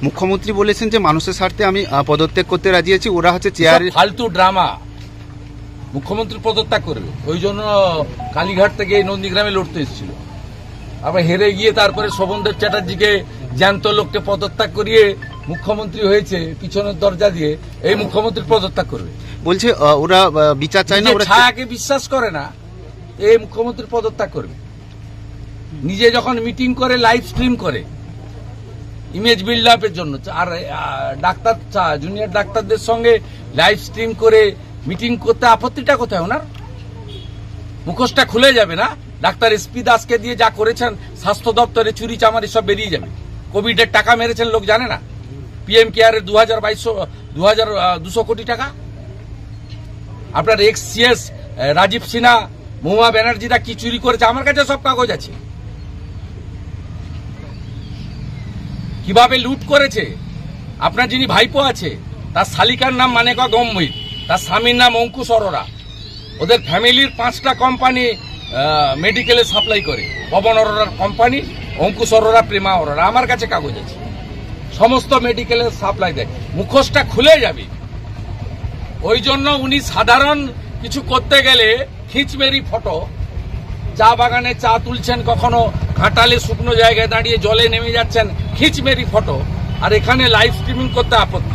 মুখ্যমন্ত্রী বলেছেন যে মানুষের স্বার্থে আমি পদত্যাগ করতে রাজি আছি, ওরা হচ্ছে চেয়ার ফালতু ড্রামা। মুখ্যমন্ত্রী পদত্যাগ করবে, ওই জন্য কালীঘাট থেকে নন্দীগ্রামে লড়তে এসেছিল, আবার হেরে গিয়ে তারপরে শোভনদেব চ্যাটার্জিকে জ্যান্ত লোককে পদত্যাগ করিয়ে মুখ্যমন্ত্রী হয়েছে পিছনের দরজা দিয়ে। এই মুখ্যমন্ত্রী পদত্যাগ করবে বলছে, ওরা বিচার চায় না, ওরা ছায়াকে বিশ্বাস করে না। এই মুখ্যমন্ত্রী পদত্যাগ করবে। নিজে যখন মিটিং করে লাইভ স্ট্রিম করে ইমেজ বিল্ড আপের জন্য, আর ডাক্তার জুনিয়র ডাক্তারদের সঙ্গে লাইভ স্ট্রিম করে মিটিং করতে আপত্তিটা কোথায় ওনার? মুখোশটা খুলে যাবে না? ডাক্তার এসপি দাসকে দিয়ে যা করেছেন, স্বাস্থ্য দপ্তরে চুরি চামারি সব বেরিয়ে যাবে। কোভিডের টাকা মেরেছেন লোক জানে না? পিএম কেয়ারের 2200 কোটি টাকা। আপনার এক্স সিএস রাজীব সিনহা, মহুয়া ব্যানার্জিরা কি চুরি করেছে, আমার কাছে সব কাগজ আছে। কিভাবে লুট করেছে। আপনার যিনি ভাইপো আছে তার শালিকার নাম মানেকা গম্ভীর, তার স্বামীর নাম অঙ্কুশ অরোরা। ওদের ফ্যামিলির 5টা কোম্পানি মেডিকেলে সাপ্লাই করে। পবন অরোরার কোম্পানি, অঙ্কুশ অরোরা, প্রেমা অরোরা। আমার কাছে কাগজ আছে, সমস্ত মেডিকেলে সাপ্লাই দেয়। মুখোশটা খুলে যাবে। ওই জন্য উনি সাধারণ কিছু করতে গেলে খিঁচমেরি ফটো, চা বাগানে চা তুলছেন, কখনো ঘাটালে শুকনো জায়গায় দাঁড়িয়ে জলে নেমে যাচ্ছেন, খিঁচমেরি ফটো, আর এখানে লাইভ স্ট্রিমিং করতে আপত্তি।